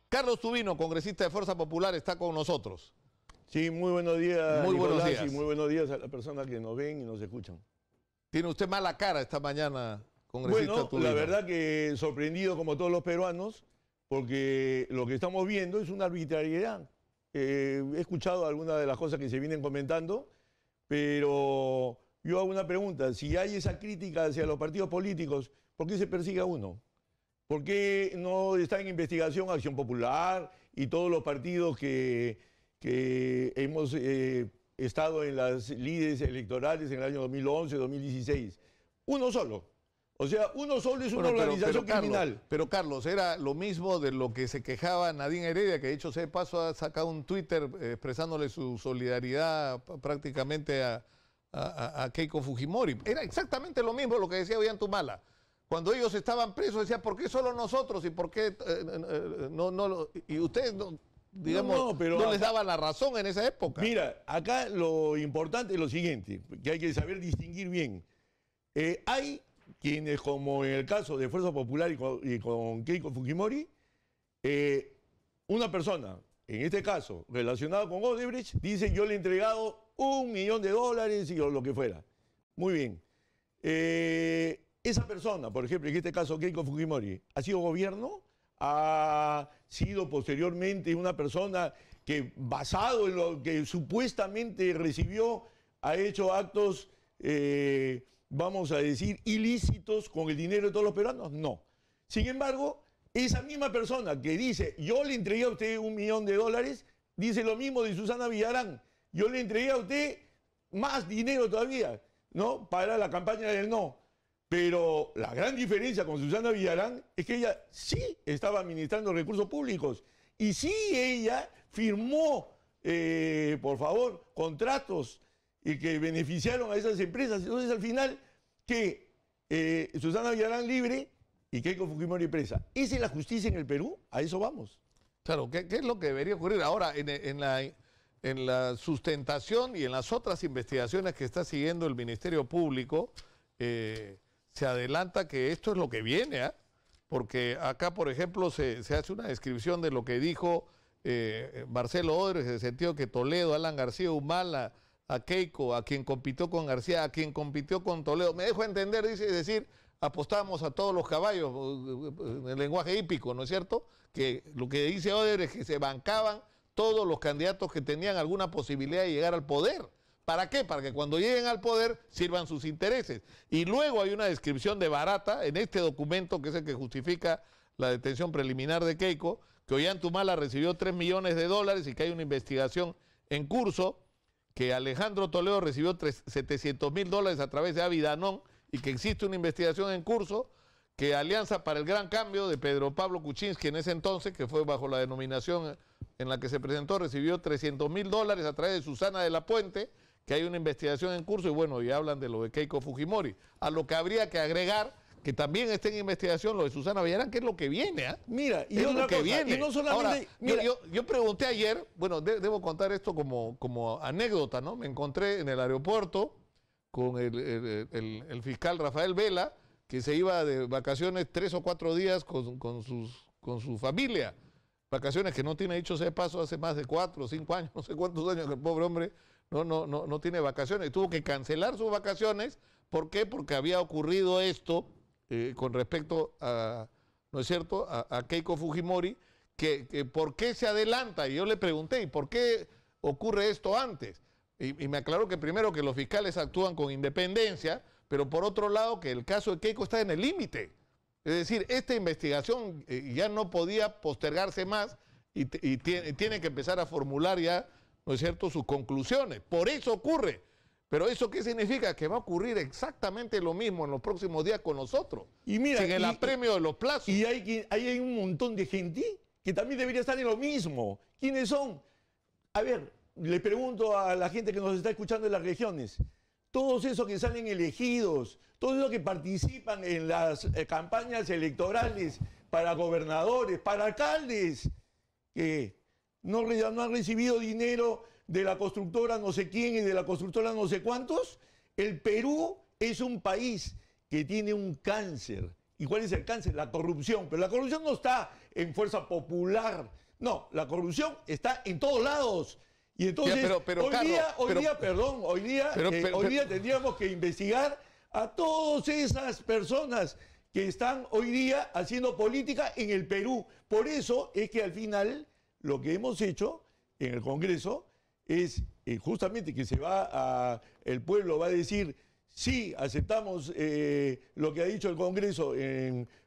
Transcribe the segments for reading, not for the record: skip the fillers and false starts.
Carlos Tubino, congresista de Fuerza Popular, está con nosotros. Sí, muy buenos días, muy Nicolás, buenos días. y muy buenos días a las personas que nos ven y nos escuchan. Tiene usted mala cara esta mañana, congresista Tubino. La verdad que sorprendido como todos los peruanos, porque lo que estamos viendo es una arbitrariedad. He escuchado algunas de las cosas que se vienen comentando, pero yo hago una pregunta. Si hay esa crítica hacia los partidos políticos, ¿por qué se persigue a uno? ¿Por qué no está en investigación Acción Popular y todos los partidos que hemos estado en las lides electorales en el año 2011, 2016? Uno solo. O sea, uno solo es una organización criminal. Pero Carlos, era lo mismo de lo que se quejaba Nadine Heredia, que de hecho sea de paso ha sacado un Twitter expresándole su solidaridad prácticamente a Keiko Fujimori. Era exactamente lo mismo lo que decía Ollantumala. Cuando ellos estaban presos decía, ¿por qué solo nosotros? ¿Y por qué y ustedes digamos, no les daban la razón en esa época? Mira, acá lo importante es lo siguiente, que hay que saber distinguir bien. Hay quienes, como en el caso de Fuerza Popular y con Keiko Fujimori, una persona, en este caso, relacionada con Odebrecht, dice, yo le he entregado $1 millón y lo que fuera. Muy bien. Esa persona, por ejemplo, en este caso Keiko Fujimori, ¿ha sido gobierno? ¿Ha sido posteriormente una persona que, basado en lo que supuestamente recibió, ha hecho actos, vamos a decir, ilícitos con el dinero de todos los peruanos? No. Sin embargo, esa misma persona que dice, yo le entregué a usted $1 millón, dice lo mismo de Susana Villarán. Yo le entregué a usted más dinero todavía, ¿no? Para la campaña del no. Pero la gran diferencia con Susana Villarán es que ella sí estaba administrando recursos públicos y sí ella firmó, por favor, contratos y que beneficiaron a esas empresas. Entonces, al final, que Susana Villarán libre y Keiko Fujimori presa. ¿Esa es la justicia en el Perú? A eso vamos. Claro, ¿qué es lo que debería ocurrir? Ahora, en la sustentación y en las otras investigaciones que está siguiendo el Ministerio Público, se adelanta que esto es lo que viene, ¿eh? Porque acá, por ejemplo, se hace una descripción de lo que dijo Marcelo Odebrecht, en el sentido que Toledo, Alan García Humala, a Keiko, a quien compitió con García, a quien compitió con Toledo. Me dejo entender, dice, decir, apostábamos a todos los caballos, en el lenguaje hípico, ¿no es cierto? Que lo que dice Odebrecht es que se bancaban todos los candidatos que tenían alguna posibilidad de llegar al poder. ¿Para qué? Para que cuando lleguen al poder sirvan sus intereses. Y luego hay una descripción de Barata en este documento, que es el que justifica la detención preliminar de Keiko, que Ollantumala recibió $3 millones y que hay una investigación en curso, que Alejandro Toledo recibió $700.000 a través de Avidanón y que existe una investigación en curso, que Alianza para el Gran Cambio de Pedro Pablo Kuczynski en ese entonces, que fue bajo la denominación en la que se presentó, recibió $300.000 a través de Susana de la Puente, que hay una investigación en curso y bueno, y hablan de lo de Keiko Fujimori. A lo que habría que agregar que también está en investigación lo de Susana Villarán, que es lo que viene, ¿eh? Mira, y es lo que viene. Y no solamente, ahora, yo pregunté ayer, bueno, debo contar esto como anécdota, ¿no? Me encontré en el aeropuerto con el fiscal Rafael Vela, que se iba de vacaciones 3 o 4 días con su familia. Vacaciones que no tiene, dicho sea de paso, hace más de 4 o 5 años, no sé cuántos años que el pobre hombre no tiene vacaciones. Tuvo que cancelar sus vacaciones. ¿Por qué? Porque había ocurrido esto con respecto a, ¿no es cierto?, a Keiko Fujimori, que ¿por qué se adelanta? Y yo le pregunté, ¿y por qué ocurre esto antes? Y me aclaró que primero que los fiscales actúan con independencia, pero por otro lado que el caso de Keiko está en el límite. Es decir, esta investigación ya no podía postergarse más y tiene que empezar a formular ya, ¿no es cierto?, sus conclusiones. Por eso ocurre. Pero ¿eso qué significa? Que va a ocurrir exactamente lo mismo en los próximos días con nosotros. Y mira, sin el apremio de los plazos. Y hay un montón de gente que también debería estar en lo mismo. ¿Quiénes son? A ver, le pregunto a la gente que nos está escuchando en las regiones. Todos esos que salen elegidos, todos esos que participan en las campañas electorales para gobernadores, para alcaldes, que no han recibido dinero de la constructora no sé quién y de la constructora no sé cuántos. El Perú es un país que tiene un cáncer. ¿Y cuál es el cáncer? La corrupción. Pero la corrupción no está en Fuerza Popular. No, la corrupción está en todos lados. Y entonces, hoy día tendríamos que investigar a todas esas personas que están hoy día haciendo política en el Perú. Por eso es que al final lo que hemos hecho en el Congreso es justamente que el pueblo va a decir, sí, aceptamos lo que ha dicho el Congreso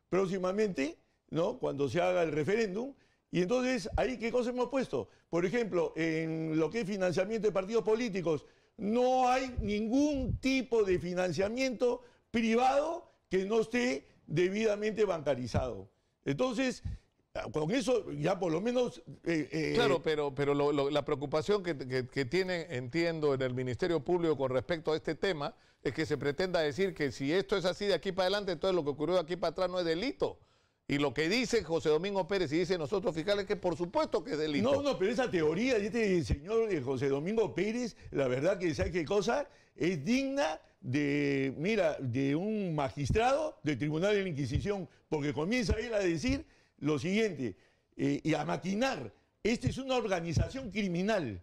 próximamente, ¿no? Cuando se haga el referéndum. Y entonces, ahí, ¿qué cosa hemos puesto? Por ejemplo, en lo que es financiamiento de partidos políticos, no hay ningún tipo de financiamiento privado que no esté debidamente bancarizado. Entonces, con eso ya por lo menos... Claro, pero la preocupación que tienen, entiendo, en el Ministerio Público con respecto a este tema es que se pretenda decir que si esto es así de aquí para adelante, entonces lo que ocurrió de aquí para atrás no es delito. Y lo que dice José Domingo Pérez y dice nosotros fiscales que por supuesto que es delito. No, pero esa teoría de este señor José Domingo Pérez, la verdad que ¿sabe qué cosa? Es digna de, mira, de un magistrado del Tribunal de la Inquisición, porque comienza él a decir lo siguiente, y a maquinar. Esta es una organización criminal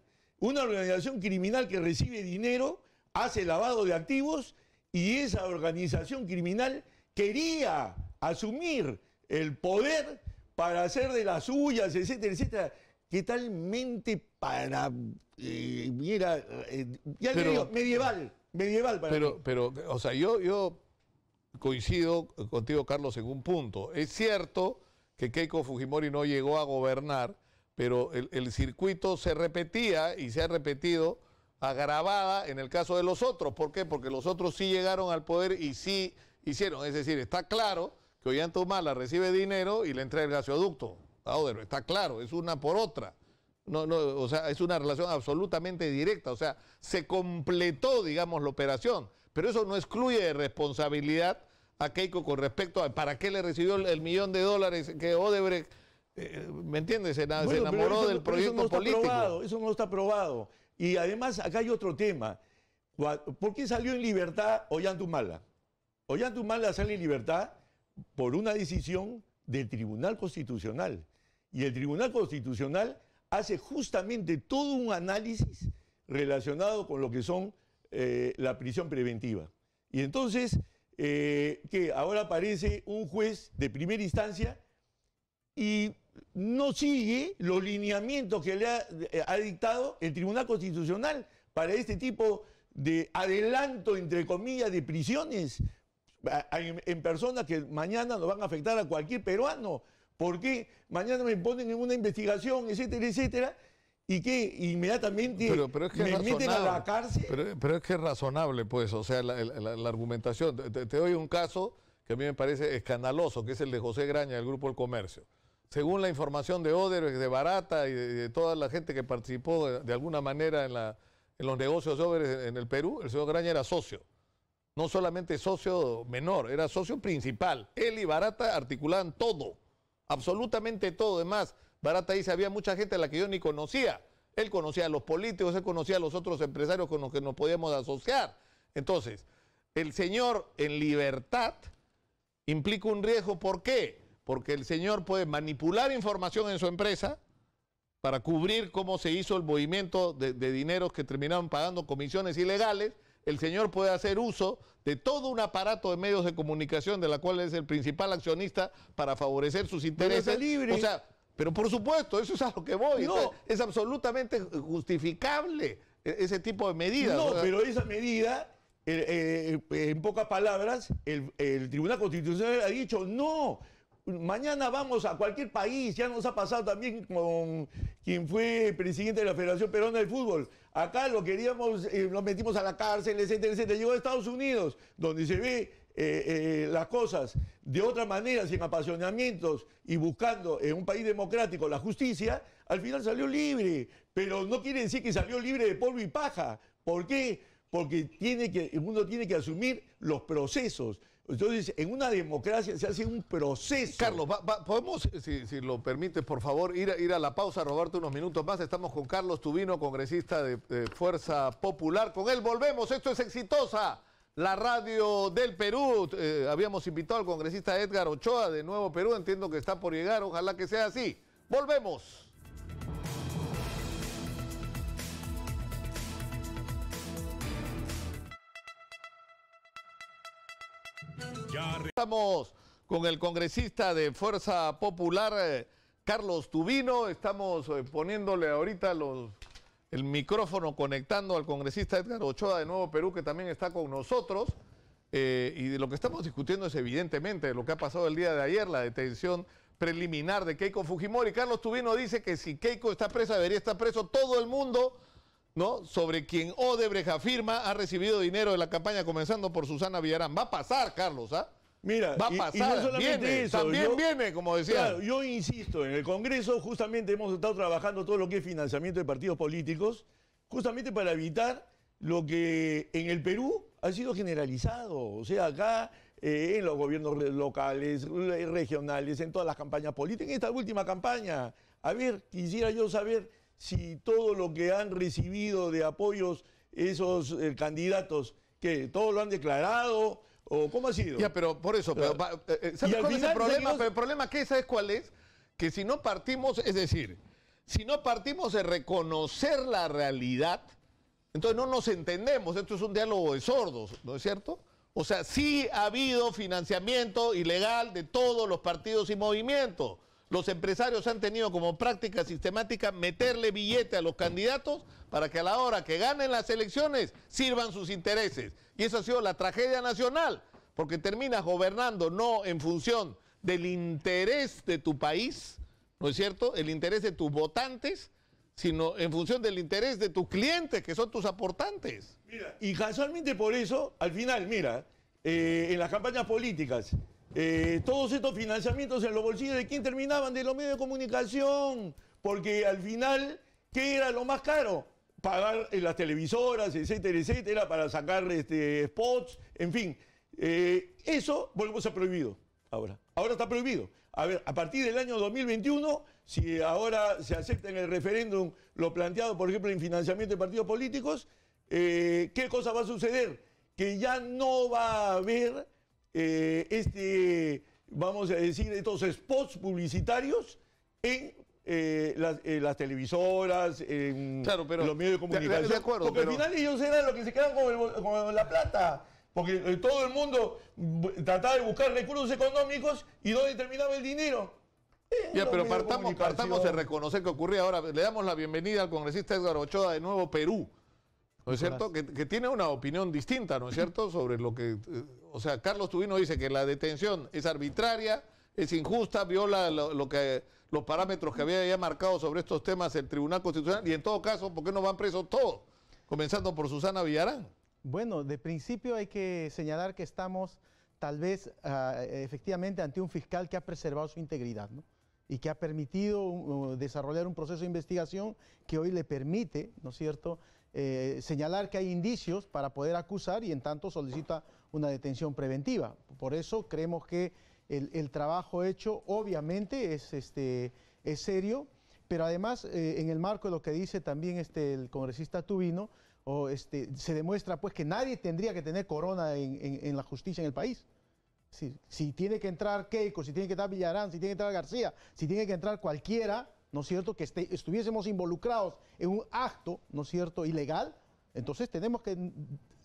que recibe dinero, hace lavado de activos, y esa organización criminal quería asumir el poder para hacer de las suyas, etcétera, etcétera. ¿Qué tal mente para, mira, ya le digo, medieval para mí. Pero, o sea, yo coincido contigo, Carlos, en un punto. Es cierto que Keiko Fujimori no llegó a gobernar, pero el circuito se repetía y se ha repetido agravada en el caso de los otros. ¿Por qué? Porque los otros sí llegaron al poder y sí hicieron. Es decir, está claro que Ollanta recibe dinero y le entrega el gasoducto a Odebrecht. Está claro, es una por otra. O sea, es una relación absolutamente directa. O sea, se completó, digamos, la operación. Pero eso no excluye de responsabilidad a Keiko con respecto a para qué le recibió el $1.000.000 que Odebrecht, ¿me entiendes? Se enamoró del proyecto político. Eso no está probado. Y además, acá hay otro tema. ¿Por qué salió en libertad Ollanta Humala? Ollanta Humala sale en libertad por una decisión del Tribunal Constitucional. Y el Tribunal Constitucional hace justamente todo un análisis relacionado con lo que son la prisión preventiva. Y entonces, que ahora aparece un juez de primera instancia y no sigue los lineamientos que le ha dictado el Tribunal Constitucional para este tipo de adelanto, entre comillas, de prisiones en personas que mañana nos van a afectar a cualquier peruano. ¿Por qué? Mañana me ponen en una investigación, etcétera, etcétera, y que inmediatamente pero es que me meten a la cárcel. Pero es que es razonable, pues, o sea, la argumentación. Te doy un caso que a mí me parece escandaloso, que es el de José Graña, del Grupo El Comercio. Según la información de Odebrecht, de Barata y de toda la gente que participó de alguna manera en los negocios de Odebrecht en el Perú, el señor Graña era socio. No solamente socio menor, era socio principal. Él y Barata articulaban todo, absolutamente todo. Además, Barata dice, había mucha gente a la que yo ni conocía. Él conocía a los políticos, él conocía a los otros empresarios con los que nos podíamos asociar. Entonces, el señor en libertad implica un riesgo. ¿Por qué? Porque el señor puede manipular información en su empresa para cubrir cómo se hizo el movimiento de dineros que terminaron pagando comisiones ilegales. El señor puede hacer uso de todo un aparato de medios de comunicación de la cual es el principal accionista para favorecer sus intereses. Pero está libre. O sea, pero por supuesto, eso es a lo que voy. No. Es absolutamente justificable ese tipo de medidas. No, pero esa medida, en pocas palabras, el Tribunal Constitucional ha dicho no. Mañana vamos a cualquier país, ya nos ha pasado también con quien fue presidente de la Federación Peruana del Fútbol. Acá lo queríamos, nos metimos a la cárcel, etcétera, etcétera. Llegó a Estados Unidos, donde se ve las cosas de otra manera, sin apasionamientos y buscando en un país democrático la justicia, al final salió libre. Pero no quiere decir que salió libre de polvo y paja. ¿Por qué? Porque uno tiene que asumir los procesos. Entonces, en una democracia se hace un proceso. Carlos, podemos, si lo permites, por favor, ir a la pausa, robarte unos minutos más. Estamos con Carlos Tubino, congresista de Fuerza Popular. Con él volvemos. Esto es Exitosa. la radio del Perú. Habíamos invitado al congresista Edgar Ochoa de Nuevo Perú, entiendo que está por llegar, ojalá que sea así. Volvemos. Estamos con el congresista de Fuerza Popular, Carlos Tubino. Estamos poniéndole ahorita el micrófono, conectando al congresista Edgar Ochoa de Nuevo Perú, que también está con nosotros. Y de lo que estamos discutiendo es evidentemente lo que ha pasado el día de ayer, la detención preliminar de Keiko Fujimori. Carlos Tubino dice que si Keiko está presa, debería estar preso todo el mundo, ¿no? Sobre quien Odebrecht afirma ha recibido dinero de la campaña, comenzando por Susana Villarán. Va a pasar, Carlos, ¿ah? Mira, va a pasar, no solamente viene, eso, también viene, como decía. Claro, yo insisto, en el Congreso justamente hemos estado trabajando todo lo que es financiamiento de partidos políticos, justamente para evitar lo que en el Perú ha sido generalizado. O sea, acá en los gobiernos locales, regionales, en todas las campañas políticas, en esta última campaña. A ver, quisiera yo saber si todo lo que han recibido de apoyos esos candidatos, que todo lo han declarado, o cómo ha sido. Ya, pero por eso, pero, ¿sabes cuál es el problema? Pero el problema que ¿sabes cuál es? Que si no partimos, es decir, si no partimos de reconocer la realidad, entonces no nos entendemos. Esto es un diálogo de sordos, ¿no es cierto? O sea, sí ha habido financiamiento ilegal de todos los partidos y movimientos. Los empresarios han tenido como práctica sistemática meterle billete a los candidatos para que a la hora que ganen las elecciones sirvan sus intereses. Y eso ha sido la tragedia nacional, porque terminas gobernando no en función del interés de tu país, ¿no es cierto?, el interés de tus votantes, sino en función del interés de tus clientes, que son tus aportantes. Mira, y casualmente por eso, al final, mira, en las campañas políticas, todos estos financiamientos en los bolsillos de quién terminaban, de los medios de comunicación, porque al final, ¿qué era lo más caro? Pagar en las televisoras, etcétera, etcétera, para sacar spots, en fin. Eso volvemos a prohibido ahora. Ahora está prohibido. A ver, a partir del año 2021, si ahora se acepta en el referéndum lo planteado, por ejemplo, en financiamiento de partidos políticos, ¿qué cosa va a suceder? Que ya no va a haber vamos a decir, estos spots publicitarios en las televisoras, en los medios de comunicación. De acuerdo, porque al final ellos eran los que se quedan con la plata. Porque todo el mundo trataba de buscar recursos económicos y ¿dónde terminaba el dinero? Ya, pero partamos de reconocer que ocurría. Ahora le damos la bienvenida al congresista Edgar Ochoa de Nuevo Perú, ¿no es cierto? Que tiene una opinión distinta, ¿no es cierto?, sobre lo que... o sea, Carlos Tubino dice que la detención es arbitraria, es injusta, viola los parámetros que había ya marcado sobre estos temas el Tribunal Constitucional, y en todo caso, ¿por qué no van presos todos? Comenzando por Susana Villarán. Bueno, de principio hay que señalar que estamos tal vez efectivamente ante un fiscal que ha preservado su integridad, ¿no?, y que ha permitido desarrollar un proceso de investigación que hoy le permite, ¿no es cierto?, señalar que hay indicios para poder acusar y en tanto solicita una detención preventiva. Por eso creemos que el trabajo hecho obviamente es serio, pero además en el marco de lo que dice también el congresista Tubino, se demuestra pues que nadie tendría que tener corona en la justicia en el país. Si tiene que entrar Keiko, si tiene que entrar Villarán, si tiene que entrar García, si tiene que entrar cualquiera, ¿no es cierto?, que estuviésemos involucrados en un acto, ¿no es cierto?, ilegal, entonces tenemos que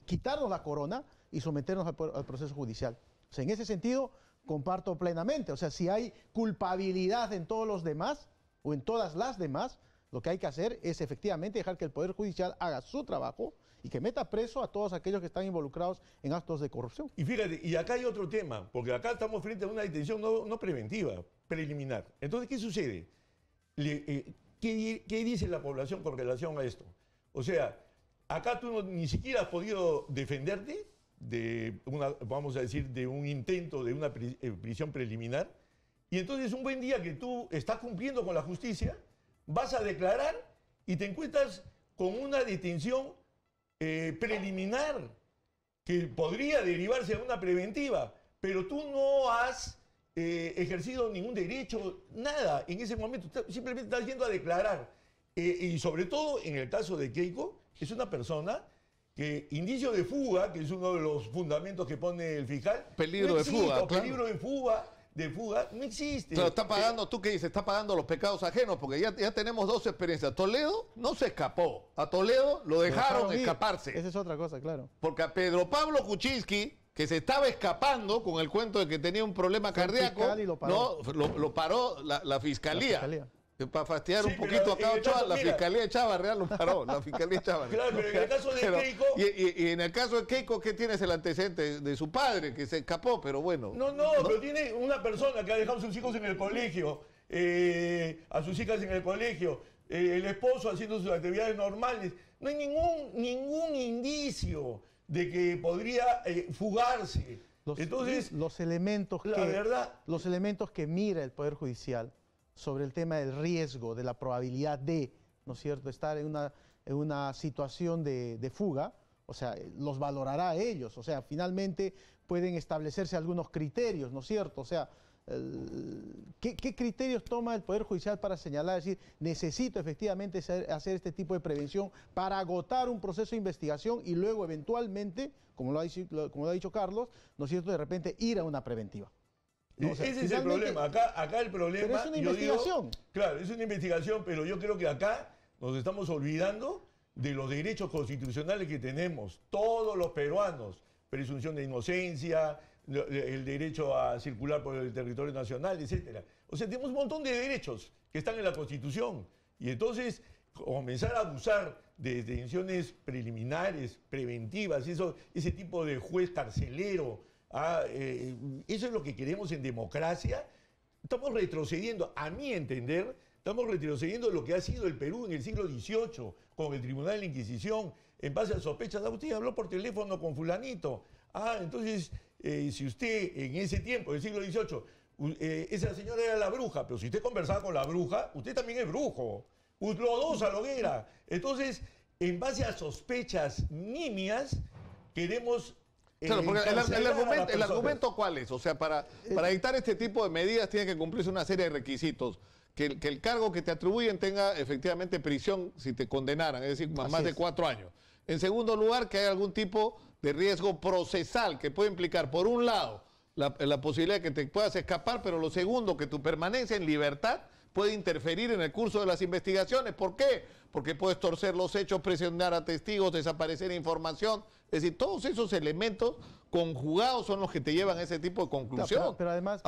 quitarnos la corona y someternos al proceso judicial. O sea, en ese sentido comparto plenamente. O sea, si hay culpabilidad en todos los demás o en todas las demás, lo que hay que hacer es efectivamente dejar que el Poder Judicial haga su trabajo y que meta preso a todos aquellos que están involucrados en actos de corrupción. Y fíjate, y acá hay otro tema, porque acá estamos frente a una detención no preventiva, preliminar. Entonces, ¿qué sucede? ¿Qué dice la población con relación a esto? O sea, acá tú ni siquiera has podido defenderte de vamos a decir, de un intento de una prisión preliminar, y entonces un buen día que tú estás cumpliendo con la justicia, vas a declarar y te encuentras con una detención preliminar que podría derivarse a una preventiva, pero tú no has ejercido ningún derecho, nada en ese momento, simplemente estás yendo a declarar. Y sobre todo en el caso de Keiko, es una persona que indicio de fuga, que es uno de los fundamentos que pone el fiscal, Peligro no de existe, fuga, o claro. peligro de fuga, no existe. Pero está pagando, ¿tú qué dices? Está pagando los pecados ajenos, porque ya tenemos dos experiencias. Toledo no se escapó. A Toledo lo dejaron ir. escaparse. Esa es otra cosa, claro. Porque a Pedro Pablo Kuczynski, que se estaba escapando con el cuento de que tenía un problema Fue el cardíaco, fiscal y lo paró. no, lo paró la fiscalía. La fiscalía. Para fastidiar Sí, un pero poquito a en Cao el Ochoa, caso, la mira. fiscalía de Chávarri lo paró. La fiscalía de Chávarri. Claro, pero en el caso de Keiko... Y en el caso de Keiko, ¿qué tienes el antecedente de su padre que se escapó? Pero bueno. No, pero tiene una persona que ha dejado a sus hijos en el colegio, a sus hijas en el colegio, el esposo haciendo sus actividades normales. No hay ningún indicio de que podría fugarse. Entonces, los elementos que mira el Poder Judicial sobre el tema del riesgo, de la probabilidad de, ¿no es cierto?, estar en una situación de fuga, o sea, los valorará a ellos, o sea, finalmente pueden establecerse algunos criterios, ¿no es cierto? O sea, ¿qué criterios toma el Poder Judicial para señalar, decir, necesito efectivamente hacer este tipo de prevención para agotar un proceso de investigación y luego eventualmente, como lo ha dicho Carlos, ¿no es cierto?, de repente ir a una preventiva? ¿No? O sea, ese es el problema. Acá el problema... Pero es una investigación. Claro, es una investigación, pero yo creo que acá nos estamos olvidando de los derechos constitucionales que tenemos, todos los peruanos. Presunción de inocencia, el derecho a circular por el territorio nacional, etc. O sea, tenemos un montón de derechos que están en la Constitución. Y entonces, comenzar a abusar de detenciones preliminares, preventivas, ese tipo de juez carcelero, eso es lo que queremos en democracia. Estamos retrocediendo, a mi entender, estamos retrocediendo lo que ha sido el Perú en el siglo XVIII, con el Tribunal de la Inquisición, en base a sospechas. Usted habló por teléfono con fulanito. Entonces, si usted en ese tiempo, del siglo XVIII, esa señora era la bruja, pero si usted conversaba con la bruja, usted también es brujo. Los dos a la hoguera. Entonces, en base a sospechas nimias, queremos... Claro, porque el argumento ¿cuál es? O sea, para dictar este tipo de medidas tiene que cumplirse una serie de requisitos. Que el cargo que te atribuyen tenga efectivamente prisión si te condenaran, es decir, más de 4 años. En segundo lugar, que haya algún tipo de riesgo procesal que puede implicar, por un lado, la posibilidad de que te puedas escapar, pero lo segundo, que tu permanencia en libertad puede interferir en el curso de las investigaciones. ¿Por qué? Porque puedes torcer los hechos, presionar a testigos, desaparecer información. Es decir, todos esos elementos conjugados son los que te llevan a ese tipo de conclusión. No, pero además,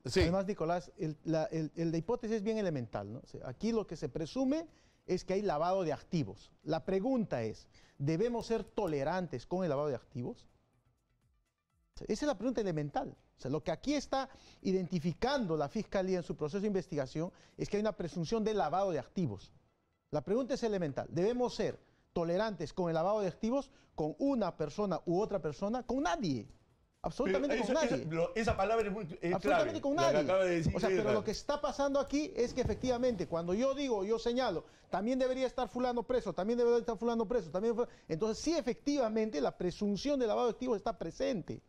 sí. Además, Nicolás, la hipótesis es bien elemental, ¿no? O sea, aquí lo que se presume es que hay lavado de activos. La pregunta es, ¿debemos ser tolerantes con el lavado de activos? O sea, esa es la pregunta elemental. O sea, lo que aquí está identificando la Fiscalía en su proceso de investigación es que hay una presunción de lavado de activos. La pregunta es elemental. ¿Debemos ser tolerantes con el lavado de activos con una persona u otra persona? Con nadie. Absolutamente con nadie. Esa palabra es muy absolutamente clave, con nadie. acaba de decir, o sea, pero lo que está pasando aquí es que efectivamente cuando yo digo, yo señalo, también debería estar fulano preso, también debería estar fulano preso, entonces sí, efectivamente la presunción de lavado de activos está presente.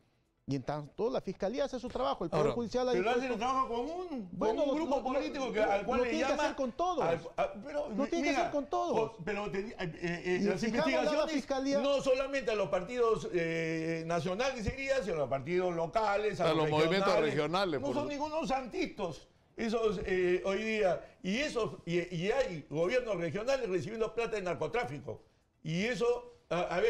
Y en tanto la Fiscalía hace su trabajo, el Poder Judicial... Pero hace un trabajo común, con un grupo político al cual le llama... Lo tiene que hacer con todos. Lo tiene que hacer con todos. Pero las investigaciones no solamente a los partidos nacionales seguidas, sino a los partidos locales, a los movimientos regionales. No son ningunos santitos esos hoy día. Y hay gobiernos regionales recibiendo plata de narcotráfico. Y eso, ahí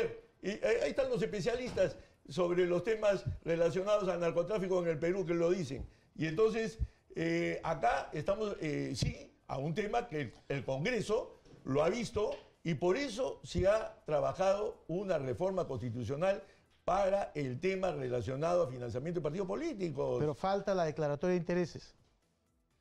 están los especialistas sobre los temas relacionados al narcotráfico en el Perú que lo dicen. Y entonces, acá estamos, sí, a un tema que el Congreso lo ha visto y por eso se ha trabajado una reforma constitucional para el tema relacionado a financiamiento de partidos políticos. Pero falta la declaratoria de intereses.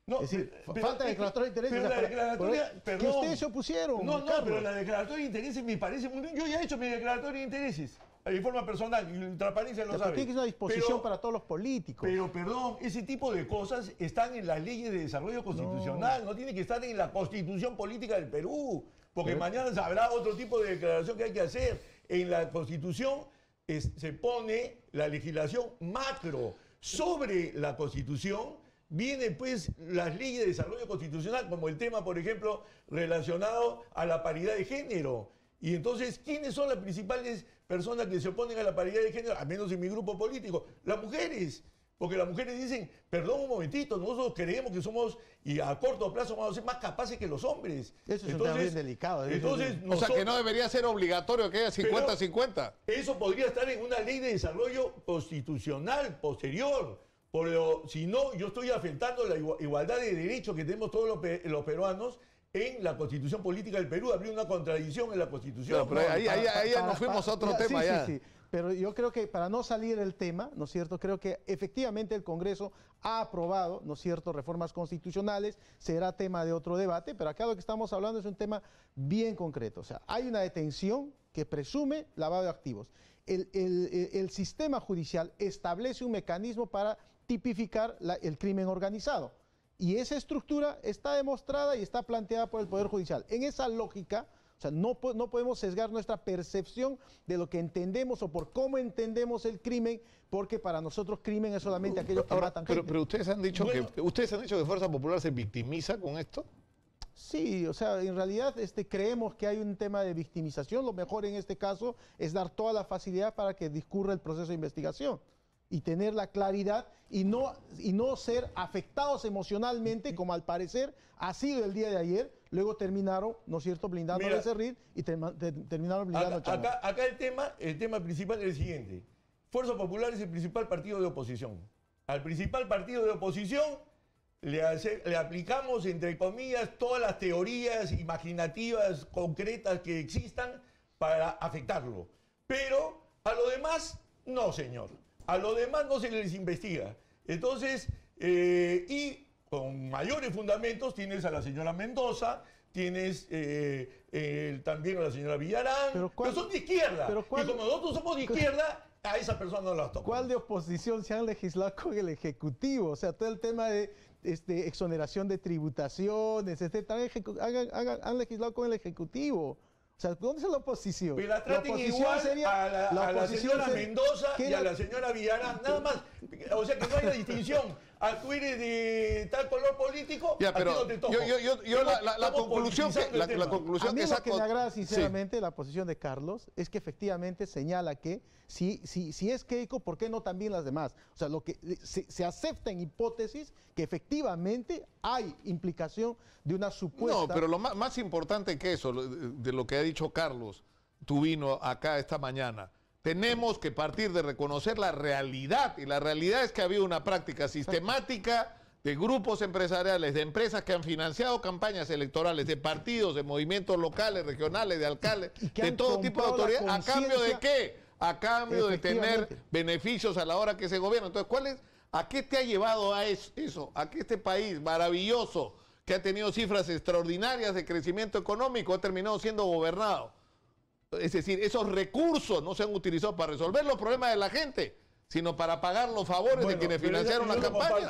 No, es decir, falta declaratoria de intereses. Pero la declaratoria, perdón. Que ustedes se opusieron. No, pero la declaratoria de intereses me parece muy bien. Yo ya he hecho mi declaratoria de intereses. De forma personal, y transparencia lo sabe. Tiene que ser una disposición para todos los políticos. Pero, perdón, ese tipo de cosas están en las leyes de desarrollo constitucional, no tiene que estar en la Constitución política del Perú, porque mañana habrá otro tipo de declaración que hay que hacer. En la Constitución se pone la legislación macro. Sobre la Constitución vienen pues las leyes de desarrollo constitucional, como el tema, por ejemplo, relacionado a la paridad de género. Y entonces, ¿quiénes son las principales personas que se oponen a la paridad de género? Al menos en mi grupo político, las mujeres. Porque las mujeres dicen, perdón un momentito, nosotros creemos que somos, y a corto plazo vamos a ser más capaces que los hombres. Eso es un tema bien delicado. Entonces, O sea, que no debería ser obligatorio que haya 50-50. Eso podría estar en una ley de desarrollo constitucional posterior. Pero si no, yo estoy afectando la igualdad de derechos que tenemos todos los peruanos en la Constitución Política del Perú. Habría una contradicción en la Constitución. Claro, pero ahí ya nos fuimos a otro tema. Sí, ya. sí, sí. Pero yo creo que para no salir del tema, ¿no es cierto? Creo que efectivamente el Congreso ha aprobado, ¿no es cierto?, reformas constitucionales, será tema de otro debate, pero acá lo que estamos hablando es un tema bien concreto. O sea, hay una detención que presume lavado de activos. El sistema judicial establece un mecanismo para tipificar el crimen organizado. Y esa estructura está demostrada y está planteada por el Poder Judicial. En esa lógica, o sea, no podemos sesgar nuestra percepción de lo que entendemos o por cómo entendemos el crimen, porque para nosotros crimen es solamente aquellos que matan gente. Pero ustedes han dicho que Fuerza Popular se victimiza con esto. Sí, o sea, en realidad creemos que hay un tema de victimización. Lo mejor en este caso es dar toda la facilidad para que discurra el proceso de investigación y tener la claridad y no ser afectados emocionalmente, como al parecer ha sido el día de ayer. Luego terminaron, ¿no es cierto?, blindando a Becerril y terminaron blindando a Chávez. Acá el tema principal es el siguiente. Fuerza Popular es el principal partido de oposición. Al principal partido de oposición le aplicamos, entre comillas, todas las teorías imaginativas, concretas que existan para afectarlo. Pero a lo demás, no, señor. A lo demás no se les investiga. Entonces, y con mayores fundamentos tienes a la señora Mendoza, tienes también a la señora Villarán, que son de izquierda. Y como nosotros somos de izquierda, a esa persona no las toca. ¿Cuál de oposición se han legislado con el Ejecutivo? O sea, todo el tema de exoneración de tributaciones, han legislado con el Ejecutivo. O sea, ¿dónde está la oposición? Pero la traten igual a la señora Mendoza y a la señora Villarán, nada más. O sea, que no haya distinción. Tú eres de tal color político, ya, pero a ti no te toca. La conclusión a mí que lo que me agrada sinceramente la posición de Carlos es que efectivamente señala que si es Keiko, ¿por qué no también las demás? O sea, lo que se acepta en hipótesis que efectivamente hay implicación de una supuesta... No, pero lo más importante que eso, de lo que ha dicho Carlos, tú vino acá esta mañana, tenemos que partir de reconocer la realidad, y la realidad es que ha habido una práctica sistemática de grupos empresariales, de empresas que han financiado campañas electorales, de partidos, de movimientos locales, regionales, de alcaldes, de todo tipo de autoridad, ¿a cambio de qué? A cambio de tener beneficios a la hora que se gobierna. Entonces, ¿a qué te ha llevado a eso? A que este país maravilloso, que ha tenido cifras extraordinarias de crecimiento económico, ha terminado siendo gobernado. Es decir, esos recursos no se han utilizado para resolver los problemas de la gente, sino para pagar los favores de quienes financiaron la campaña.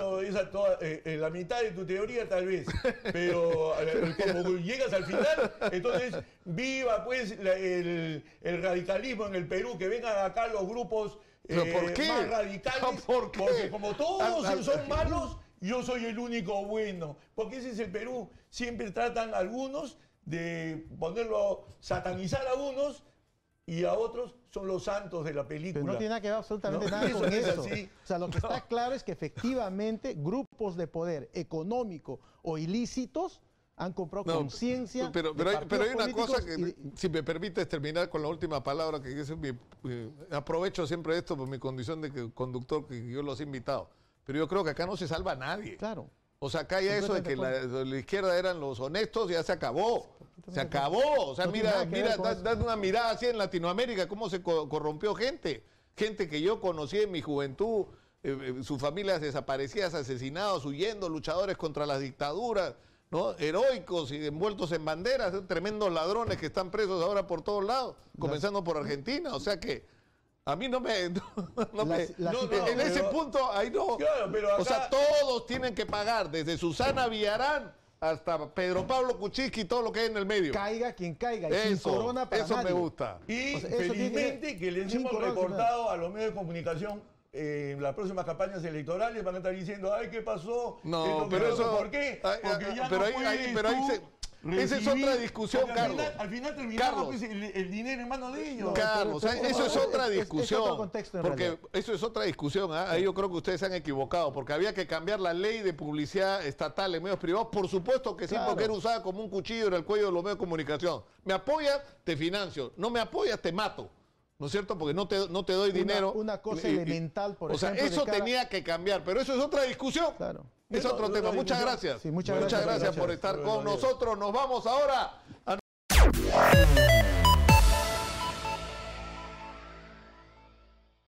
La mitad de tu teoría tal vez, pero como llegas al final, entonces viva pues el radicalismo en el Perú, que vengan acá los grupos más radicales, porque como todos son malos, yo soy el único bueno, porque ese es el Perú. Siempre tratan a algunos de satanizar a unos y a otros son los santos de la película. Pero no tiene que ver absolutamente nada con eso. O sea, lo que está claro es que efectivamente grupos de poder económico o ilícitos han comprado conciencia. Pero hay una cosa que, si me permites terminar con la última palabra, que es aprovecho siempre esto por mi condición de conductor, que yo los he invitado. Pero yo creo que acá no se salva a nadie. Claro. O sea, acá ya eso de que la izquierda eran los honestos, ya se acabó. Se acabó. O sea, mira, date una mirada así en Latinoamérica, cómo se corrompió gente. Gente que yo conocí en mi juventud, sus familias desaparecidas, asesinados, huyendo, luchadores contra las dictaduras, ¿no? Heroicos y envueltos en banderas, tremendos ladrones que están presos ahora por todos lados, comenzando por Argentina. O sea que a mí en ese punto, ahí no. Claro, pero acá, o sea, todos tienen que pagar, desde Susana Villarán hasta Pedro Pablo Kuczynski y todo lo que hay en el medio. Caiga quien caiga, y sin corona para eso nadie. Me gusta. Y o sea, felizmente que les hemos reportado a los medios de comunicación en las próximas campañas electorales, van a estar diciendo, ay, ¿qué pasó? No, pero eso... ¿Por qué? Porque ya pero no Esa es otra discusión, Carlos. Al final terminaba pues, el dinero en manos de ellos. Carlos, eso es otra discusión. Es otro contexto, porque eso es otra discusión. Ahí yo creo que ustedes se han equivocado, porque había que cambiar la ley de publicidad estatal en medios privados. Por supuesto que sí, Claro. porque era usada como un cuchillo en el cuello de los medios de comunicación. Me apoyas, te financio. No me apoyas, te mato. ¿No es cierto? Porque no te doy dinero. Una cosa elemental, por ejemplo. O sea, eso tenía que cambiar, pero eso es otra discusión. Claro. Es otro tema. Muchas gracias. Sí, muchas gracias gracias por estar con Bueno, nosotros. Nos vamos ahora a